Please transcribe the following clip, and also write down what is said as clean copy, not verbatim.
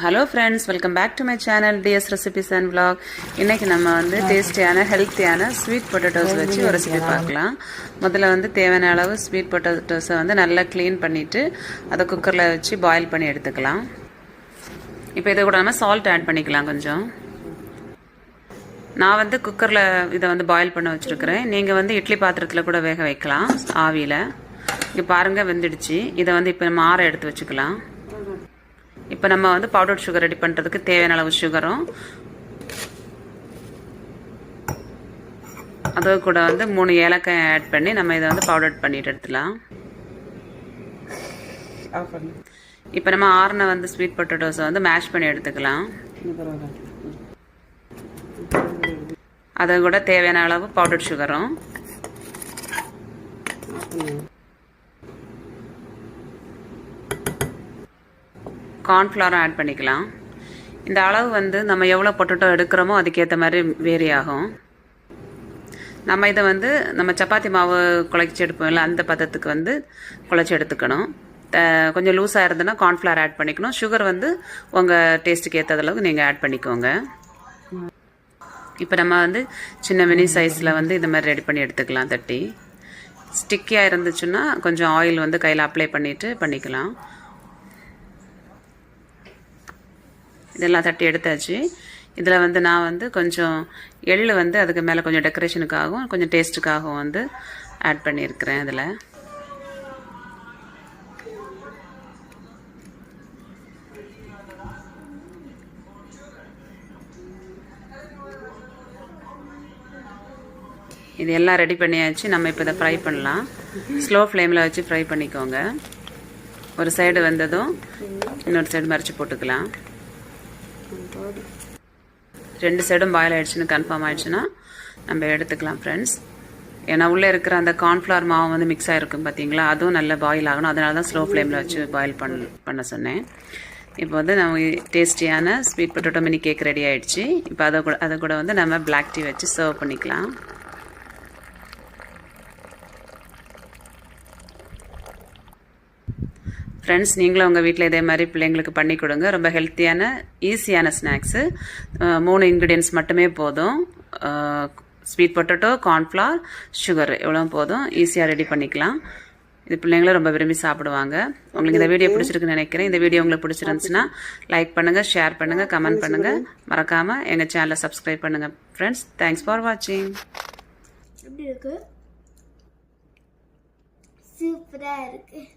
Hello friends, welcome back to my channel DS Recipes and Vlog. இன்னைக்கு நம்ம வந்து டேஸ்டியான ஹெல்த்தியான ஸ்வீட் பொட்டேட்டோஸ் வச்சு ஒரு ரெசிபி பார்க்கலாம். முதல்ல வந்து தேவையான அளவு ஸ்வீட் பொட்டேட்டோஸை வந்து நல்லா க்ளீன் பண்ணிட்டு அதை குக்கரில் வச்சு பாயில் பண்ணி எடுத்துக்கலாம். இப்போ இதை கூட நம்ம சால்ட் ஆட் பண்ணிக்கலாம் கொஞ்சம். நான் வந்து குக்கரில் இதை வந்து பாயில் பண்ண வச்சுருக்கிறேன். நீங்கள் வந்து இட்லி பாத்திரத்தில் கூட வேக வைக்கலாம் ஆவியில். இங்கே பாருங்கள் வெந்துடுச்சு. இதை வந்து இப்போ நம்ம ஆற எடுத்து வச்சுக்கலாம். இப்போ நம்ம வந்து பவுடர் சுகர் ரெடி பண்ணுறதுக்கு தேவையான அளவு சுகரும் அது கூட வந்து 3 ஏலக்காய் ஆட் பண்ணி நம்ம இதை வந்து பவுடர் பண்ணிட்டு எடுத்துலாம். இப்போ நம்ம ஆறுன வந்து ஸ்வீட் பொட்டேட்டோஸை வந்து மேஷ் பண்ணி எடுத்துக்கலாம். அது கூட தேவையான அளவு பவுடர் சுகரும் கார்ன்ஃப்ளவரும் ஆட் பண்ணிக்கலாம். இந்த அளவு வந்து நம்ம எவ்வளோ பொட்டேட்டோ எடுக்கிறோமோ அதுக்கேற்ற மாதிரி வேரி ஆகும். நம்ம இதை வந்து நம்ம சப்பாத்தி மாவு குழைச்சி எடுப்போம்ல அந்த பதத்துக்கு வந்து குழைச்சி எடுத்துக்கணும். கொஞ்சம் லூஸாக இருந்ததுன்னா கார்ன்ஃப்ளவர் ஆட் பண்ணிக்கணும். சுகர் வந்து உங்கள் டேஸ்ட்டுக்கு ஏற்ற அளவுக்கு நீங்கள் ஆட் பண்ணிக்கோங்க. இப்போ நம்ம வந்து சின்ன மினி சைஸில் வந்து இந்த மாதிரி ரெடி பண்ணி எடுத்துக்கலாம். தட்டி ஸ்டிக்கியாக இருந்துச்சுன்னா கொஞ்சம் ஆயில் வந்து கையில் அப்ளை பண்ணிவிட்டு பண்ணிக்கலாம். இதெல்லாம் தட்டி எடுத்தாச்சு. இதில் வந்து நான் வந்து கொஞ்சம் எள்ளு வந்து அதுக்கு மேலே கொஞ்சம் டெக்கரேஷனுக்காகவும் கொஞ்சம் டேஸ்ட்டுக்காகவும் வந்து ஆட் பண்ணியிருக்கிறேன். இதில் இது எல்லாம் ரெடி பண்ணியாச்சு. நம்ம இப்போ இதை ஃப்ரை பண்ணலாம். ஸ்லோ ஃப்ளேமில் வச்சு ஃப்ரை பண்ணிக்கோங்க. ஒரு சைடு வந்ததும் இன்னொரு சைடு மறைச்சி போட்டுக்கலாம். 2 சைடும் பாயில் ஆகிடுச்சுன்னு கன்ஃபார்ம் ஆகிடுச்சுன்னா நம்ம எடுத்துக்கலாம் ஃப்ரெண்ட்ஸ். ஏன்னா உள்ளே இருக்கிற அந்த கார்ன்ஃப்ளவர் மாவு வந்து மிக்ஸ் ஆகிருக்கும் பார்த்தீங்களா, அதுவும் நல்லா பாயில் ஆகணும். அதனால தான் ஸ்லோ ஃப்ளேமில் வச்சு பாயில் பண்ண சொன்னேன். இப்போ வந்து நம்ம டேஸ்டியான sweet potato mini cake ready ஆகிடுச்சு. இப்போ அதை கூட வந்து நம்ம பிளாக் டீ வச்சு சர்வ் பண்ணிக்கலாம். ஃப்ரெண்ட்ஸ், நீங்களும் உங்கள் வீட்டில் இதே மாதிரி பிள்ளைங்களுக்கு பண்ணி கொடுங்க. ரொம்ப ஹெல்த்தியான ஈஸியான ஸ்நாக்ஸு. 3 இன்க்ரீடியன்ட்ஸ் மட்டுமே போதும். ஸ்வீட் பொட்டேட்டோ, கார்ன்ஃப்ளவர், சுகர் எவ்வளோ போதும். ஈஸியாக ரெடி பண்ணிக்கலாம். இது பிள்ளைங்களும் ரொம்ப விரும்பி சாப்பிடுவாங்க. உங்களுக்கு இந்த வீடியோ பிடிச்சிருக்குன்னு நினைக்கிறேன். இந்த வீடியோ உங்களுக்கு பிடிச்சிருந்துச்சுன்னா லைக் பண்ணுங்கள், ஷேர் பண்ணுங்கள், கமெண்ட் பண்ணுங்கள். மறக்காமல் எங்கள் சேனலை சப்ஸ்கிரைப் பண்ணுங்கள் ஃப்ரெண்ட்ஸ். தேங்க்ஸ் ஃபார் வாட்சிங். எப்படி இருக்கு? சூப்பராக இருக்குது.